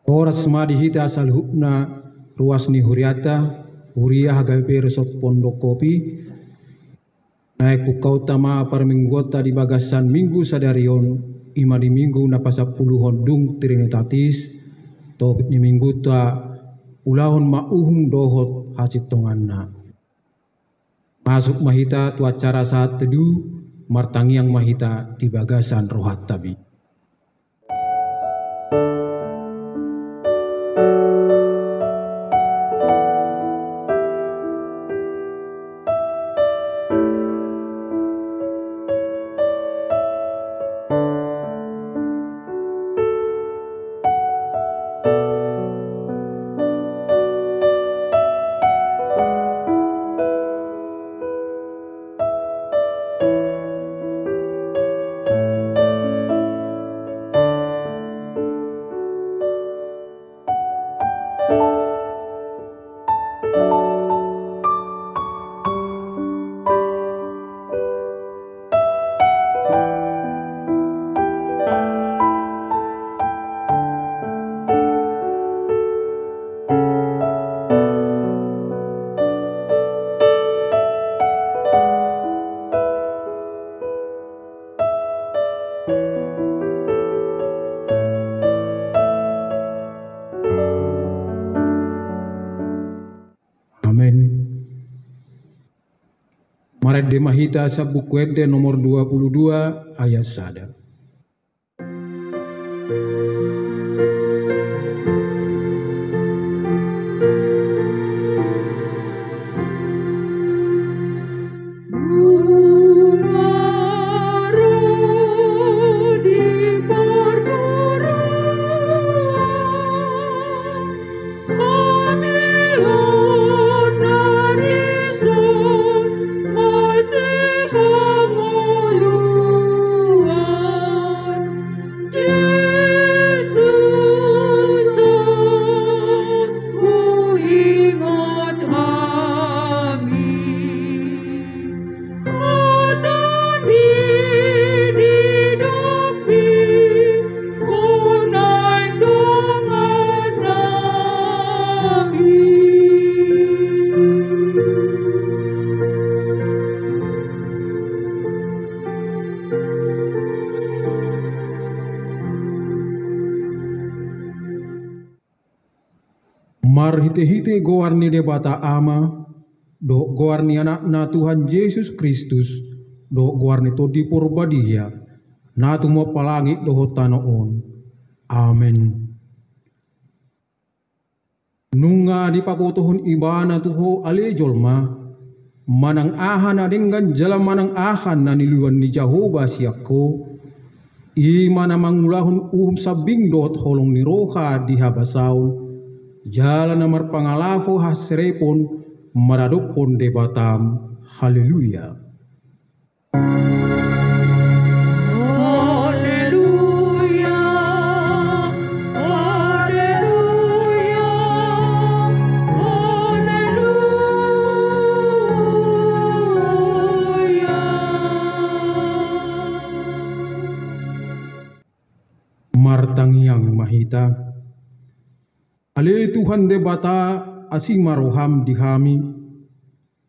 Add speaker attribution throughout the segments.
Speaker 1: Horas madi hita asal hupna ruas ni huriata, huria hagape resort pondok kopi, naik kau tama parminggota di bagasan minggu sadarion, ima di minggu napasapuluhon dung trinitatis, topik ni minggu ta ulahon mauhung dohot hasit tonganna. Masuk mahita tu acara saat teduh, martangiang mahita di bagasan rohat tabi. Maret de mahita sa bukuede nomor 22 ayat sada. Mar hite-hite goarni debata ama, do goarni anakna Tuhan Yesus Kristus, do goarni to di porbadia, na tumo palangit do hotanoon. Amen. Nunga di pakotohon ibana tuho alejolma, manang ahan na dengan jalan manang ahan na niluan ni Jehovah siako, ima na mangulahon sabing dot holong ni roha di habasaon, jalan namar pangalaho hasrepon maradopon debatam. Haleluya.
Speaker 2: Haleluya. Haleluya. Haleluya.
Speaker 1: Martangiang mahita, ale Tuhan debata asing maroham dihami,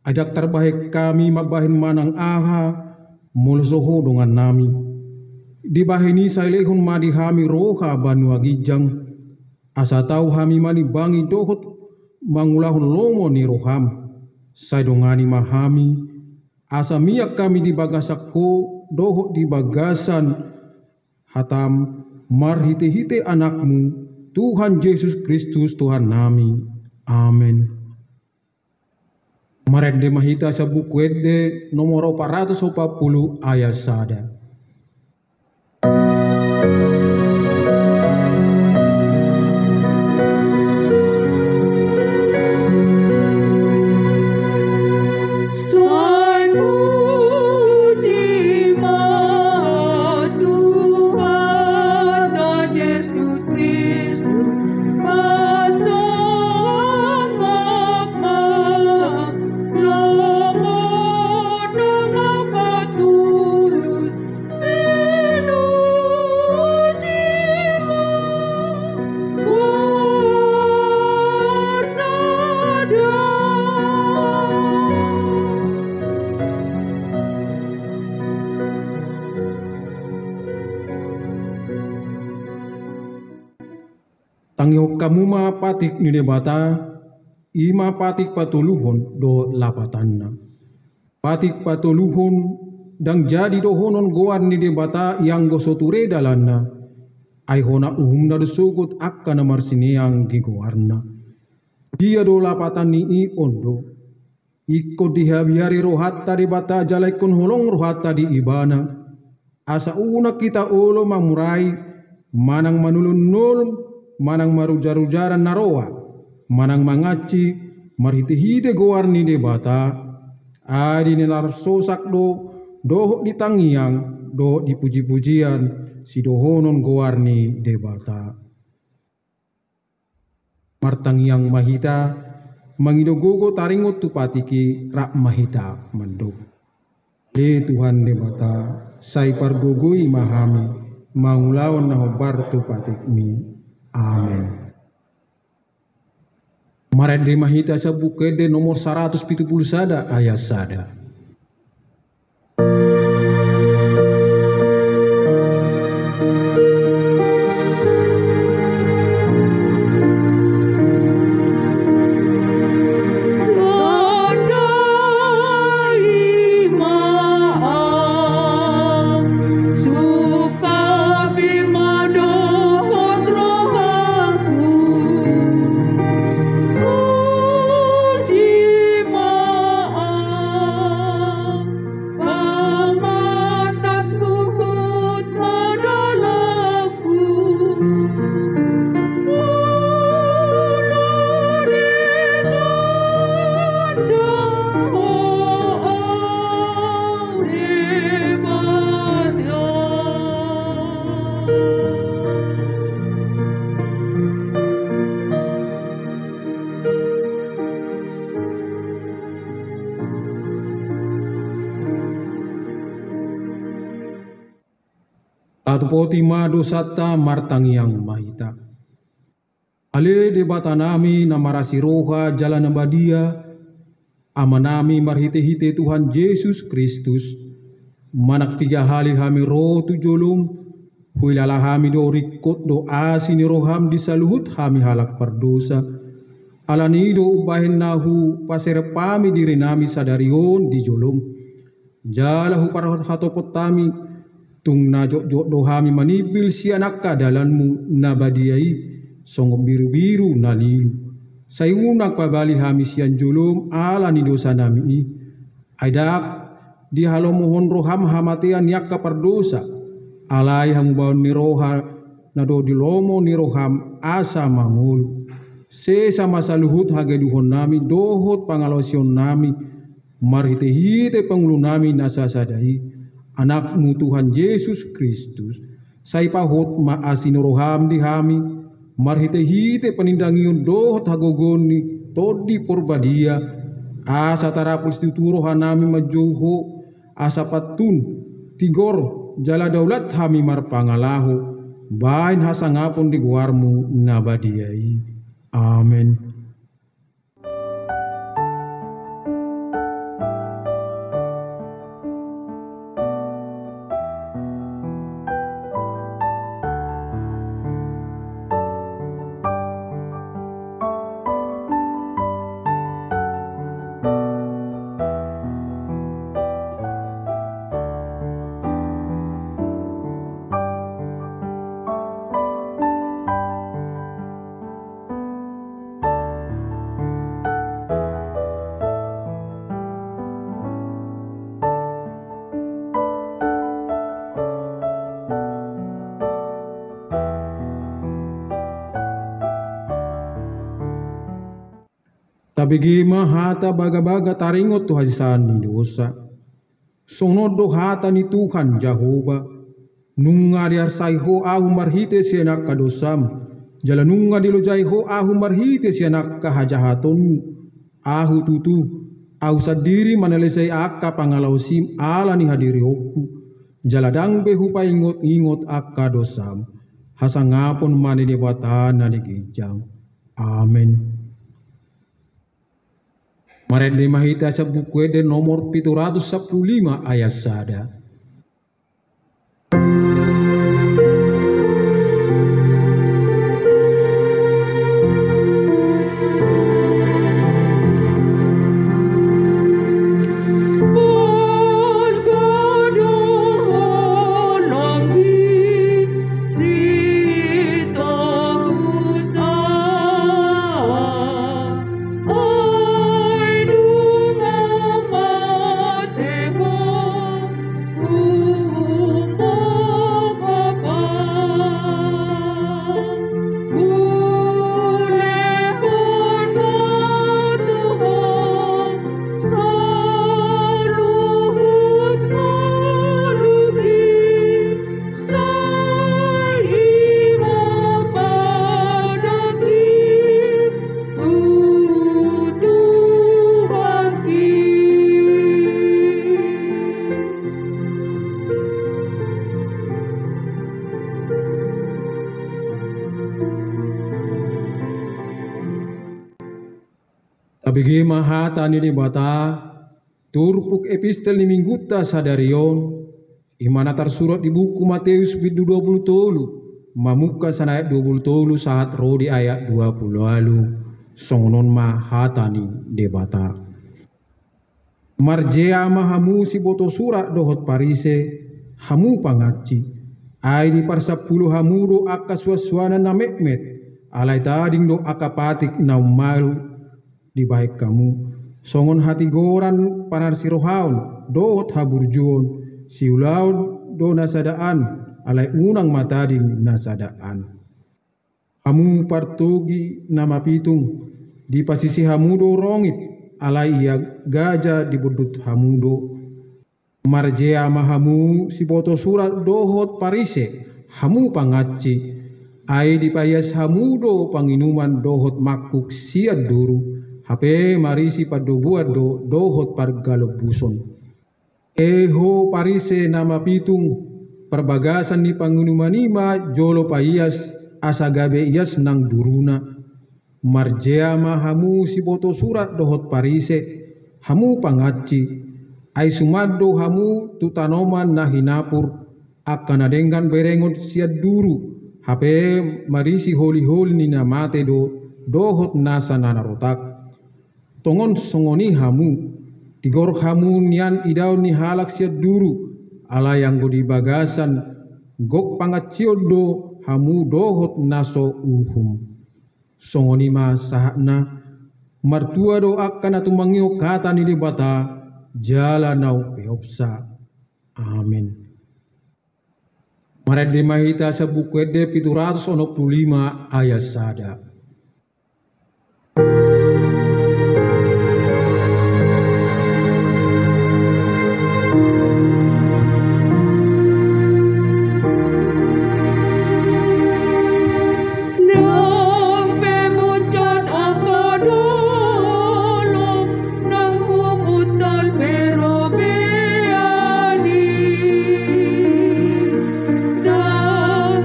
Speaker 1: adak terbaik kami mabahin manang aha mulsoho dengan nami. Dibahini sailehun madihami roha banua gijang, asa tau hami mani bangi dohot mangulahun lomo ni roham. Saidongani mahami, asa miak kami di bagasako dohot di bagasan hatam marhite-hite anakmu Tuhan Yesus Kristus Tuhan nami. Amin. Marende mahita sa buku ede nomor 440 ayat sada.
Speaker 2: Sai puji Tuhan Yesus Kristus, pasang makna lemah nama patulus
Speaker 1: Tangyo kamu ma patik ni debata, ima patik patuluhon do lapatanna. Patik patuluhon dang jadi dohonon goar ni debata yang gosoture dalanna. Ai hona uhumna dosugut akka na marsineang gigoarna. Dia do lapatan ni I ondo. Iko dihabiari rohatta debata jalaikon holong rohatta di ibana. Asa una kita olo mamurai manang manulun-nulun manang marujar-rujaran naroa, manang mangaci, marhite-hite goarni debata, adi nenar sosak doho di tangiang, doho di puji-pujian, si dohonon goarni debata. Martangiang mahita, mangidogogo taringot tupatiki rak mahita mandog. Le Tuhan debata, sai pargogoi mahami, mangulaon na hobar tupatikmi. Amin. Marende mahita sa bukede nomor 170 sada ayat sada. Tatupoti madu satta martangiang mahita. Ale debata nami namarasi roha jalan nambadia, amanami marhite-hite Tuhan Yesus Kristus, manak tiga hali hami roh tujulum, huilala hami do rikot do asini roham disaluhut hami halak perdosa, alani do ubahin nahu pasere pami diri nami sadarion di julum, jalahu parahot hatopot tami, tung na jok do hami manibil si anakka dalanmu nabadiai songom biru-biru nalilu sayunak pabali hami sian julum ala ni dosa nami aidak di halomohon roham hamatian yakka perdosa alai hambaon ni roha nado di lomo ni roham asa mangulu se sama saluhut hageduhon nami dohot pangalosion nami marhite-hite pengulu nami nasa sadai anakmu Tuhan Yesus Kristus, sai pahot maasin roham di hami, marhite-hite penindangion dohot hagogoni, todi porbadia, asa tarapul situro hanami majuho, asa patun, tigor, jala daulat hami marpangalahu, bain hasangapon di guarmu nabadiai. Amin. Tabigi mahata baga-baga taringot tu hajisan ni dosa. Sonodo hata ni Tuhan Jehovah. Nunga diarsai ho ahu marhite sianak kadosam. Jalanunga dilojai ho ahu marhite sianak kahajahaton. Ahu tutu. Ahu sadiri manalesai akka pangalausim ala ni hadiri hoku. Jaladang behu pa ingot akka dosam. Hasangapon mani debatan na digijang. Amen. Maret di mahita sa buku ede nomor 715 ayat sada. Abigi mahata ni bata turpuk epistel ni mingguta sadarion imana tersurat di buku Matius 20 mamuka sana ayat 20 saat rodi ayat 20 lalu songonon mahata ni debata marjea mahamu si boto surat dohot parise hamu pangaci ai di parsapuluh hamu do akka suaswana na mekmet alai tading do akka patik na malu di baik kamu songon hati goran panar sirohaun dohot haburjuon siulaun do nasadaan alai unang matading nasadaan hamu partogi nama pitung di pasisi hamudo rongit alai ia gaja di budut hamudo marjea mahamu si boto surat dohot parise hamu pangaci ai di payas hamudo panginuman dohot makuk siad duru hape marisi padobuat dohot pargalo buson. Eho parise nama pitung perbagasan ni pangunumanima jolo payas asagabe ias nang duruna. Marjea mahamu si boto surat dohot parise hamu pangaci. Ai sumado hamu tutanoman na hinapur akan adenggan berengot siad duru. Hape marisi holi-holi ni namate dohot nasa nanarotak. Tongon songoni hamu tigor hamu nian idau ni halak siat duru ala yang godi bagasan gok pangaciod hamu dohot naso uhum songoni ma sahakna martua do akan atu mangio kata ni bata jala nau peopsa amin. Maret di mahita sa buku ede 715 ayat sada.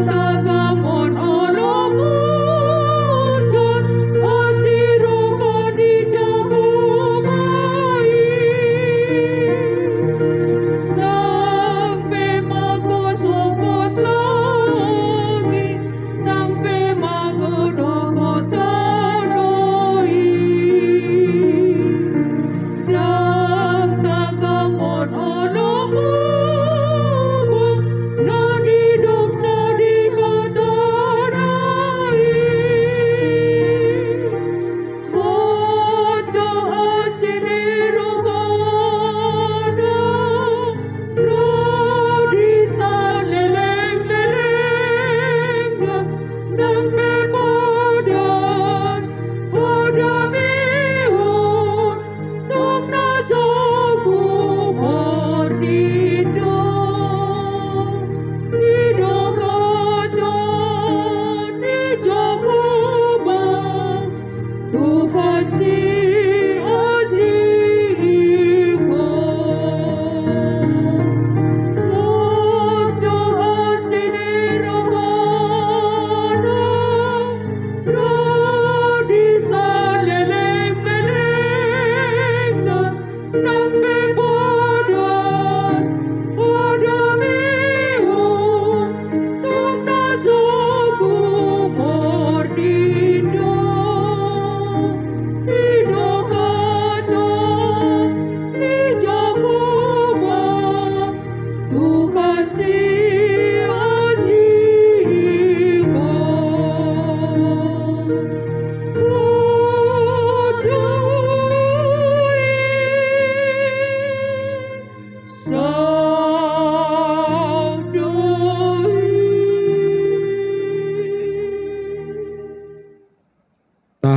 Speaker 2: Tagamon olomu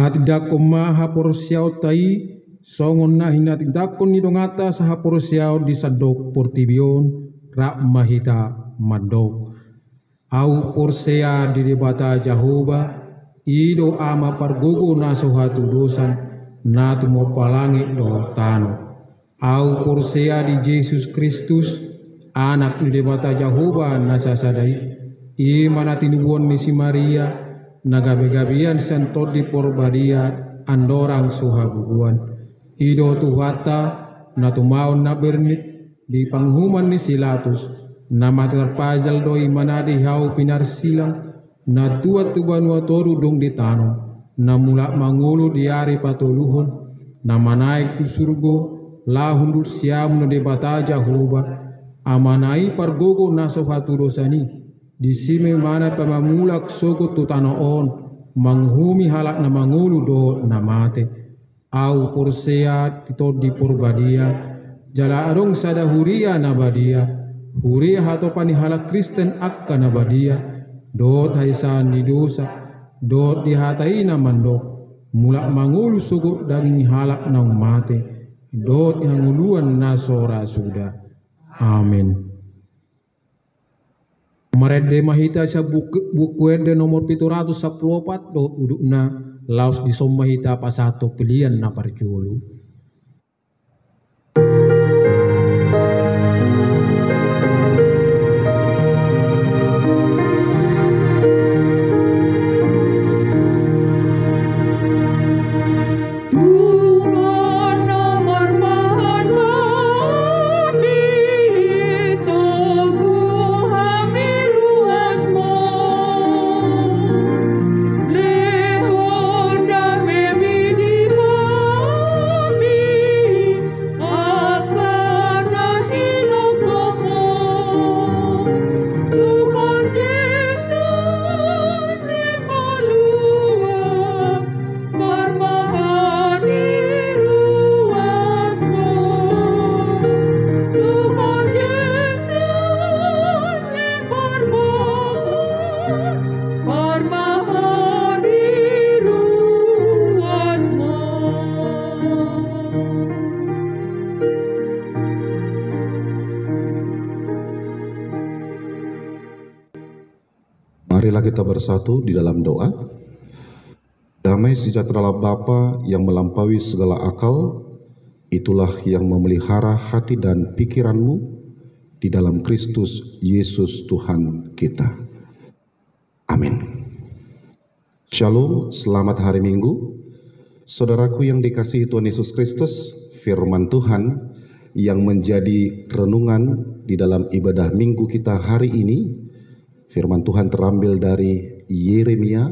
Speaker 1: Tidak kumaha porsiau tai songon na hina tindakon ni dongata saha porsiau di sadok portibion rak mahita madok au porsea di debata Jehovah ido ama pargogo na sohatu dosan na tumo palangi do tano au porsea di Yesus Kristus anak di debata Jehovah na sasadai i mana tinuwon ni si Maria nagabe-gabian sentot di porbadia andorang suhabuguan ido tuhata na tumaon na bernit di panghuman ni Silatus na materpajal doi manadi hau pinarsilang na tuat tubanua toru dong di tano na mula mangulu di ari patuluhon na manaik tu surgo lahundur siam no debata Jehovah amanai pargogo na sohatu dosani di sime mana pamamulak soko tu tanoon manghumi halak na mangulu do na mate au porsea ito di porbadia jala arong sada huria na badia huria hato pani halak Kristen akka na badia dot haisan di dosa dot di hatai na mandok mulak mangulu soko daging halak na mate dot hanguluan na sora sudah amin. Marede mahita sa bukwede nomor 714 do uduk na laos di sommahita pasato pilihan na parjolo.
Speaker 3: Marilah kita bersatu di dalam doa. Damai sejahtera Bapa yang melampaui segala akal, itulah yang memelihara hati dan pikiranmu di dalam Kristus Yesus Tuhan kita. Amin. Shalom, selamat hari Minggu. Saudaraku yang dikasihi Tuhan Yesus Kristus, firman Tuhan yang menjadi renungan di dalam ibadah Minggu kita hari ini, firman Tuhan terambil dari Yeremia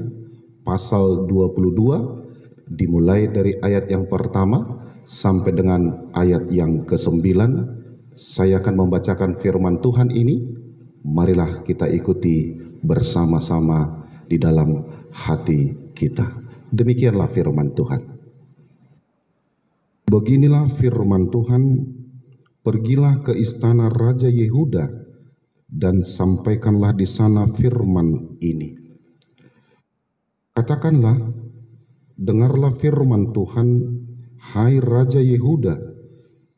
Speaker 3: pasal 22, dimulai dari ayat yang pertama sampai dengan ayat yang ke-9. Saya akan membacakan firman Tuhan ini. Marilah kita ikuti bersama-sama di dalam hati kita. Demikianlah firman Tuhan. Beginilah firman Tuhan, pergilah ke istana Raja Yehuda dan sampaikanlah di sana firman ini. Katakanlah, dengarlah firman Tuhan, hai Raja Yehuda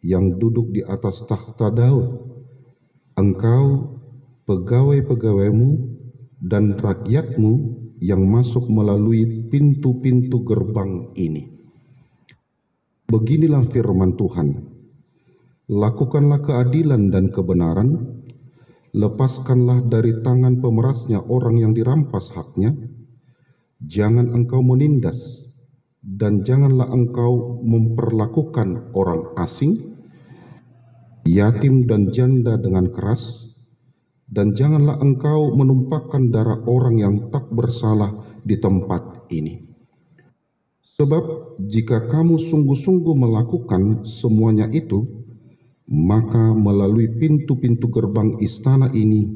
Speaker 3: yang duduk di atas takhta Daud. Engkau, pegawai-pegawaimu dan rakyatmu yang masuk melalui pintu-pintu gerbang ini. Beginilah firman Tuhan, lakukanlah keadilan dan kebenaran, lepaskanlah dari tangan pemerasnya orang yang dirampas haknya, jangan engkau menindas, dan janganlah engkau memperlakukan orang asing, yatim dan janda dengan keras, dan janganlah engkau menumpahkan darah orang yang tak bersalah di tempat ini. Sebab jika kamu sungguh-sungguh melakukan semuanya itu, maka melalui pintu-pintu gerbang istana ini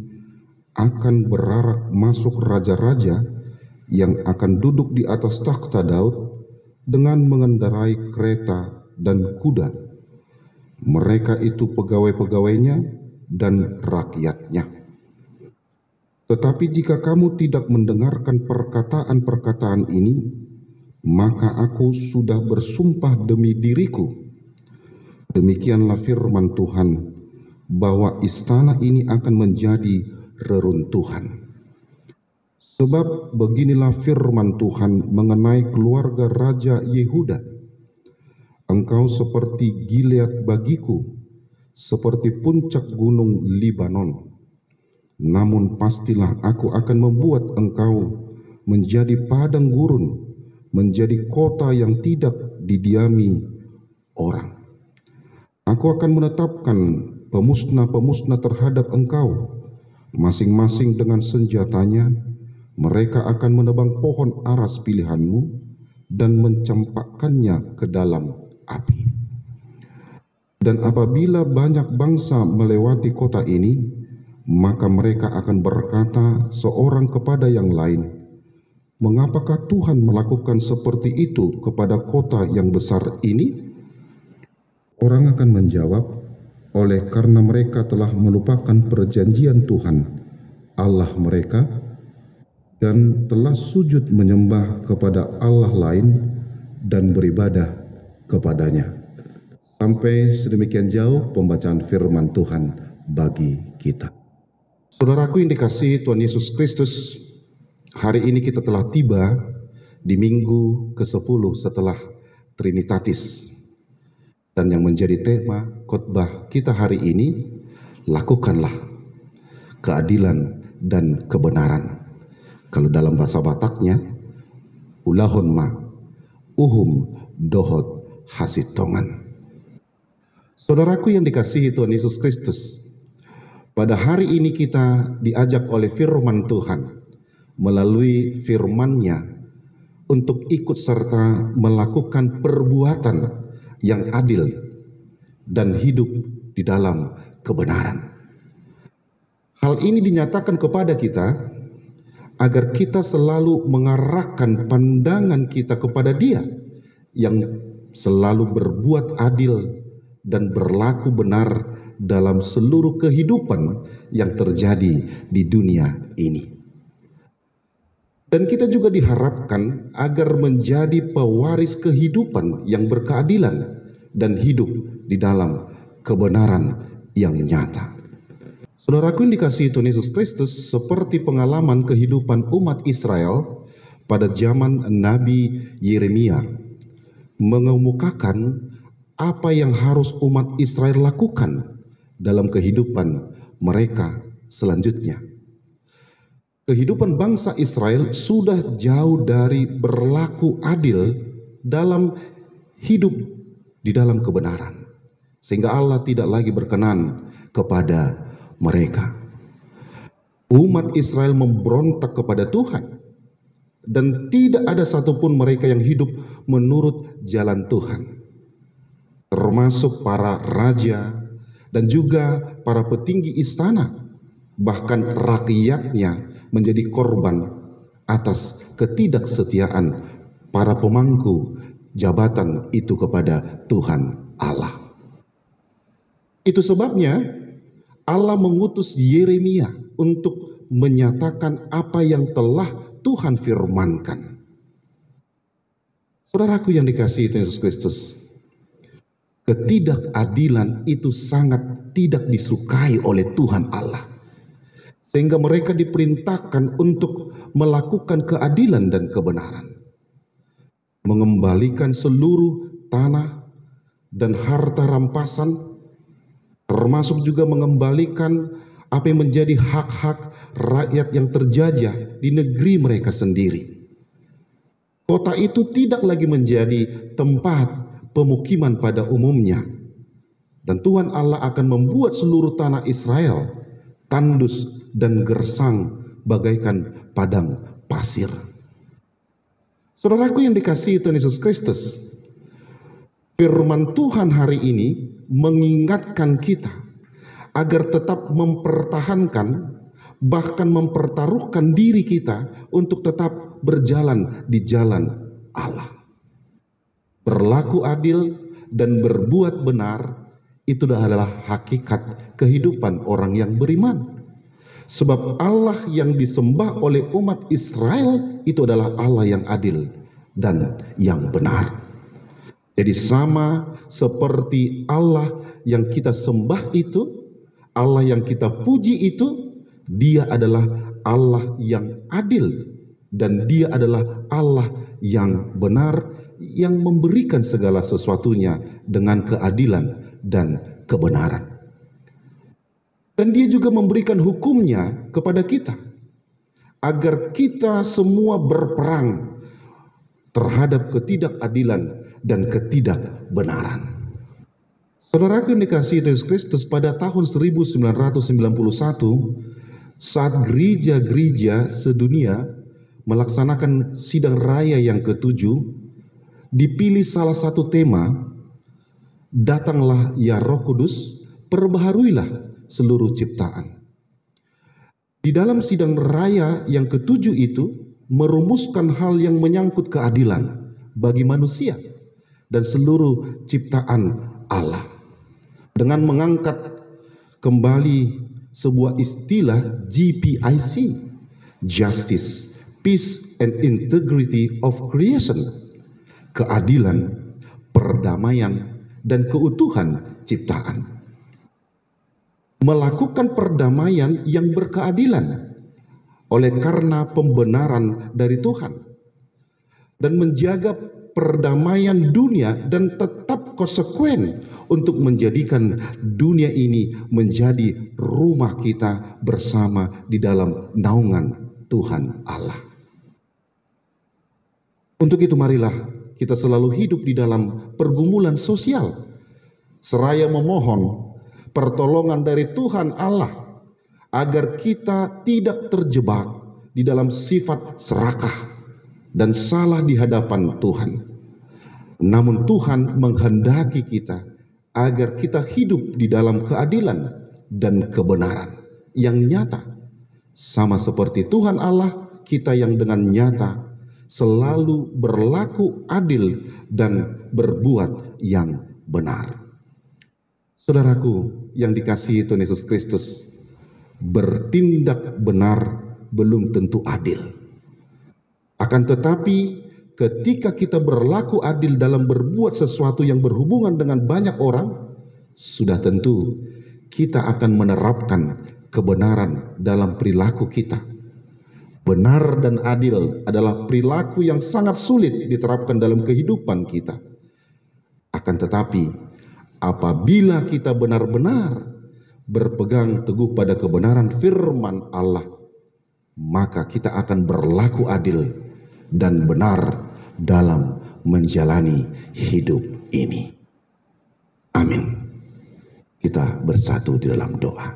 Speaker 3: akan berarak masuk raja-raja yang akan duduk di atas takhta Daud dengan mengendarai kereta dan kuda. Mereka itu pegawai-pegawainya dan rakyatnya. Tetapi jika kamu tidak mendengarkan perkataan-perkataan ini, maka aku sudah bersumpah demi diriku, demikianlah firman Tuhan, bahwa istana ini akan menjadi reruntuhan. Sebab beginilah firman Tuhan mengenai keluarga Raja Yehuda, engkau seperti Gilead bagiku, seperti puncak gunung Libanon. Namun pastilah aku akan membuat engkau menjadi padang gurun, menjadi kota yang tidak didiami orang. Aku akan menetapkan pemusnah-pemusnah terhadap engkau, masing-masing dengan senjatanya. Mereka akan menebang pohon aras pilihanmu dan mencampakkannya ke dalam api. Dan apabila banyak bangsa melewati kota ini, maka mereka akan berkata seorang kepada yang lain, mengapakah Tuhan melakukan seperti itu kepada kota yang besar ini? Orang akan menjawab, oleh karena mereka telah melupakan perjanjian Tuhan, Allah mereka, dan telah sujud menyembah kepada Allah lain dan beribadah kepadanya. Sampai sedemikian jauh pembacaan firman Tuhan bagi kita. Saudaraku yang dikasihi Tuhan Yesus Kristus, hari ini kita telah tiba di minggu ke-10 setelah Trinitatis. Dan yang menjadi tema khotbah kita hari ini, lakukanlah keadilan dan kebenaran. Kalau dalam bahasa Bataknya, ulahon ma, uhum dohot hasitongan. Saudaraku yang dikasihi Tuhan Yesus Kristus, pada hari ini kita diajak oleh firman Tuhan, melalui firman-Nya untuk ikut serta melakukan perbuatan yang adil dan hidup di dalam kebenaran. Hal ini dinyatakan kepada kita agar kita selalu mengarahkan pandangan kita kepada Dia yang selalu berbuat adil dan berlaku benar dalam seluruh kehidupan yang terjadi di dunia ini. Dan kita juga diharapkan agar menjadi pewaris kehidupan yang berkeadilan dan hidup di dalam kebenaran yang nyata. Saudaraku yang dikasihi Tuhan Yesus Kristus, seperti pengalaman kehidupan umat Israel pada zaman Nabi Yeremia, mengemukakan apa yang harus umat Israel lakukan dalam kehidupan mereka selanjutnya. Kehidupan bangsa Israel sudah jauh dari berlaku adil dalam hidup di dalam kebenaran, sehingga Allah tidak lagi berkenan kepada mereka. Umat Israel memberontak kepada Tuhan, dan tidak ada satupun mereka yang hidup menurut jalan Tuhan, termasuk para raja dan juga para petinggi istana, bahkan rakyatnya menjadi korban atas ketidaksetiaan para pemangku jabatan itu kepada Tuhan Allah. Itu sebabnya Allah mengutus Yeremia untuk menyatakan apa yang telah Tuhan firmankan. Saudaraku yang dikasihi Yesus Kristus, ketidakadilan itu sangat tidak disukai oleh Tuhan Allah, sehingga mereka diperintahkan untuk melakukan keadilan dan kebenaran, mengembalikan seluruh tanah dan harta rampasan, termasuk juga mengembalikan apa yang menjadi hak-hak rakyat yang terjajah di negeri mereka sendiri. Kota itu tidak lagi menjadi tempat pemukiman pada umumnya, dan Tuhan Allah akan membuat seluruh tanah Israel tandus dan gersang bagaikan padang pasir. Saudaraku yang dikasihi Tuhan Yesus Kristus, firman Tuhan hari ini mengingatkan kita agar tetap mempertahankan, bahkan mempertaruhkan diri kita untuk tetap berjalan di jalan Allah. Berlaku adil dan berbuat benar, itu adalah hakikat kehidupan orang yang beriman. Sebab Allah yang disembah oleh umat Israel itu adalah Allah yang adil dan yang benar. Jadi sama seperti Allah yang kita sembah itu, Allah yang kita puji itu, Dia adalah Allah yang adil dan Dia adalah Allah yang benar, yang memberikan segala sesuatunya dengan keadilan dan kebenaran. Dan Dia juga memberikan hukumnya kepada kita, agar kita semua berperang terhadap ketidakadilan dan ketidakbenaran. Saudaraku yang dikasihi Yesus Kristus, pada tahun 1991, saat gereja-gereja sedunia melaksanakan sidang raya yang ke-7, dipilih salah satu tema, "Datanglah ya Roh Kudus, perbaharuilah seluruh ciptaan." Di dalam sidang raya yang ke-7 itu merumuskan hal yang menyangkut keadilan bagi manusia dan seluruh ciptaan Allah, dengan mengangkat kembali sebuah istilah GPIC, Justice, Peace and Integrity of Creation, keadilan, perdamaian, dan keutuhan ciptaan. Melakukan perdamaian yang berkeadilan oleh karena pembenaran dari Tuhan, dan menjaga perdamaian dunia dan tetap konsekuen untuk menjadikan dunia ini menjadi rumah kita bersama di dalam naungan Tuhan Allah. Untuk itu marilah kita selalu hidup di dalam pergumulan sosial, seraya memohon pertolongan dari Tuhan Allah agar kita tidak terjebak di dalam sifat serakah dan salah di hadapan Tuhan. Namun Tuhan menghendaki kita agar kita hidup di dalam keadilan dan kebenaran yang nyata, sama seperti Tuhan Allah kita yang dengan nyata selalu berlaku adil dan berbuat yang benar. Saudaraku yang dikasihi Tuhan Yesus Kristus, bertindak benar belum tentu adil. Akan tetapi ketika kita berlaku adil dalam berbuat sesuatu yang berhubungan dengan banyak orang, sudah tentu kita akan menerapkan kebenaran dalam perilaku kita. Benar dan adil adalah perilaku yang sangat sulit diterapkan dalam kehidupan kita. Akan tetapi apabila kita benar-benar berpegang teguh pada kebenaran firman Allah, maka kita akan berlaku adil dan benar dalam menjalani hidup ini. Amin. Kita bersatu di dalam doa.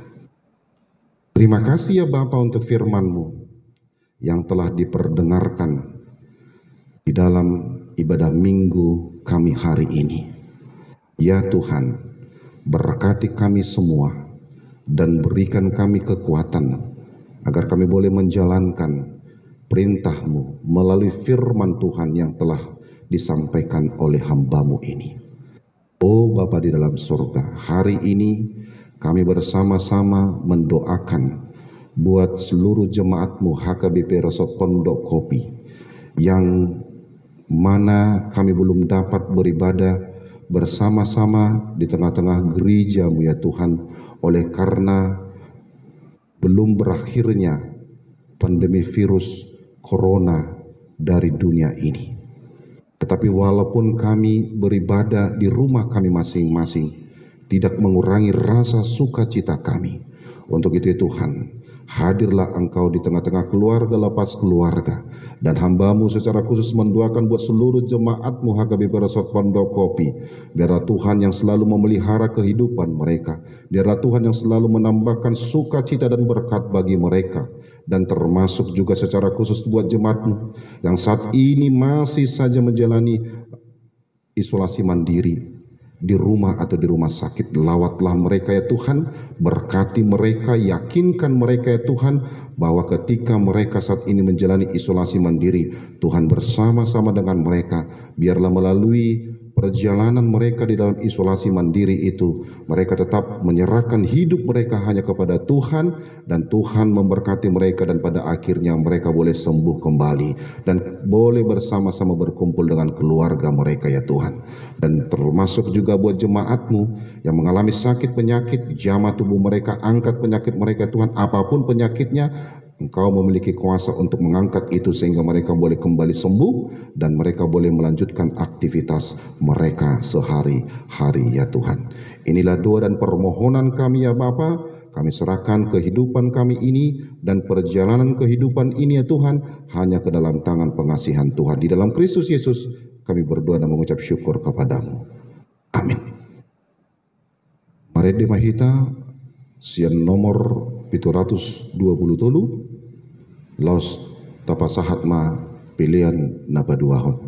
Speaker 3: Terima kasih ya Bapa untuk firman-Mu yang telah diperdengarkan di dalam ibadah minggu kami hari ini. Ya Tuhan, berkati kami semua dan berikan kami kekuatan agar kami boleh menjalankan perintah-Mu melalui firman Tuhan yang telah disampaikan oleh hamba-Mu ini. Oh Bapa di dalam surga, hari ini kami bersama-sama mendoakan buat seluruh jemaat-Mu HKBP Resort Pondok Kopi, yang mana kami belum dapat beribadah bersama-sama di tengah-tengah gereja-Mu ya Tuhan, oleh karena belum berakhirnya pandemi virus corona dari dunia ini. Tetapi walaupun kami beribadah di rumah kami masing-masing, tidak mengurangi rasa sukacita kami. Untuk itu Tuhan, hadirlah Engkau di tengah-tengah keluarga lepas keluarga, dan hamba-Mu secara khusus mendoakan buat seluruh jemaat-Mu HKBP Resort Pondokopi. Biarlah Tuhan yang selalu memelihara kehidupan mereka, biarlah Tuhan yang selalu menambahkan sukacita dan berkat bagi mereka, dan termasuk juga secara khusus buat jemaat-Mu yang saat ini masih saja menjalani isolasi mandiri di rumah atau di rumah sakit. Lawatlah mereka ya Tuhan, berkati mereka, yakinkan mereka ya Tuhan bahwa ketika mereka saat ini menjalani isolasi mandiri, Tuhan bersama-sama dengan mereka. Biarlah melalui perjalanan mereka di dalam isolasi mandiri itu, mereka tetap menyerahkan hidup mereka hanya kepada Tuhan, dan Tuhan memberkati mereka, dan pada akhirnya mereka boleh sembuh kembali dan boleh bersama-sama berkumpul dengan keluarga mereka ya Tuhan. Dan termasuk juga buat jemaat-Mu yang mengalami sakit penyakit, jamah tubuh mereka, angkat penyakit mereka Tuhan, apapun penyakitnya, Engkau memiliki kuasa untuk mengangkat itu sehingga mereka boleh kembali sembuh dan mereka boleh melanjutkan aktivitas mereka sehari-hari ya Tuhan. Inilah doa dan permohonan kami ya Bapa. Kami serahkan kehidupan kami ini dan perjalanan kehidupan ini ya Tuhan hanya ke dalam tangan pengasihan Tuhan. Di dalam Kristus Yesus kami berdoa dan mengucap syukur kepadamu. Amin. Mari di Mahita sian nomor 720 Laos tapasahat ma pilihan nabaduahon.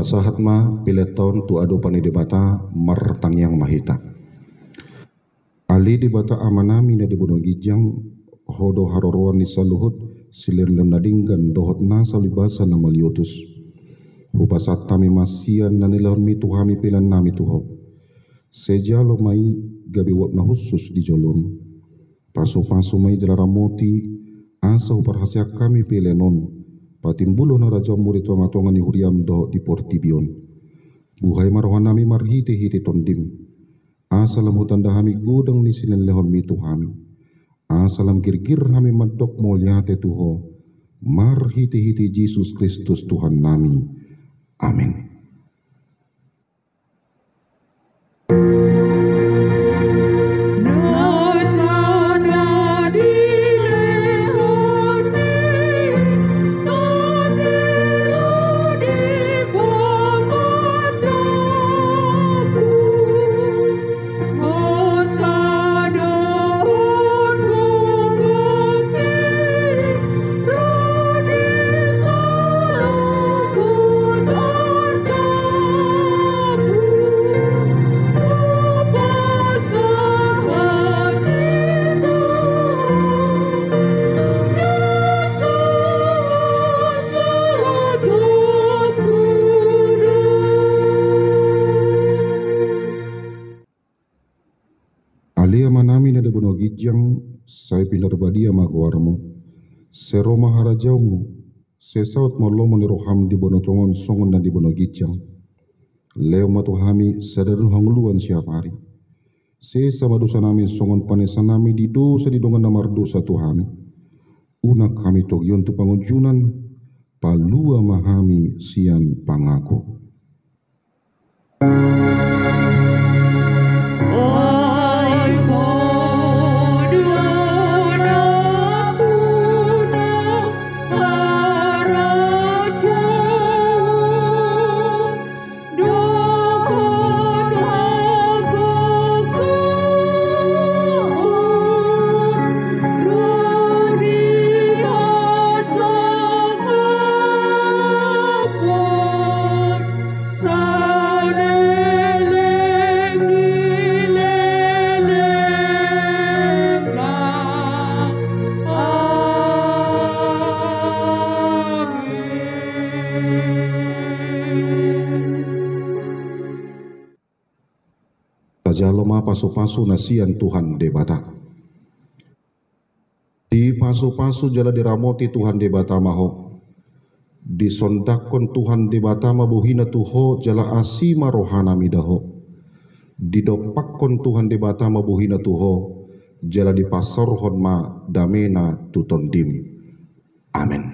Speaker 3: Sahat ma pileton tu adu pani debata martang yang mahita. Ali debata amanami na dibuno gijang hodo haroroan ni saluhut silir lemnadinggan dohot na salibasa na maliotus. Hupasat tami masian na nilahon mi tuhami pilan nami tuho. Sejalo mai gabi wap na husus di jolom. Pasu-pasu mai jalaramoti asa huparhasya kami pilenon. Patimbulo na raja murid tonga-tonga ni huriam do di portibion. Buhay marwan nami marhiti-hiti tondim. Asalam hutan dahami gudang ni silen lehon mitu hami. Asalam girgir hami madok molyate tuho. Marhiti-hiti Yesus Kristus Tuhan nami. Amin. Gijang saya pilar badia magwarmu seroma harajaumu sesaut malomo ni roham di bono tongon songon dan di bono gijang leo matuhami sadarun hangluan siap hari sesama dosa nami songon panesan nami di dosa di dongan namar dosa tuhami unak kami togyon tu pangunjunan palua mahami sian pangako. Jaloma pasu-pasu nasian Tuhan debata. Di pasu-pasu jala diramoti Tuhan debata maho. Disondakon Tuhan debata mabuhina tuho jala asima rohana midaho. Didopakon Tuhan debata mabuhina tuho jala dipasarhon ma damena tutondim. Amin.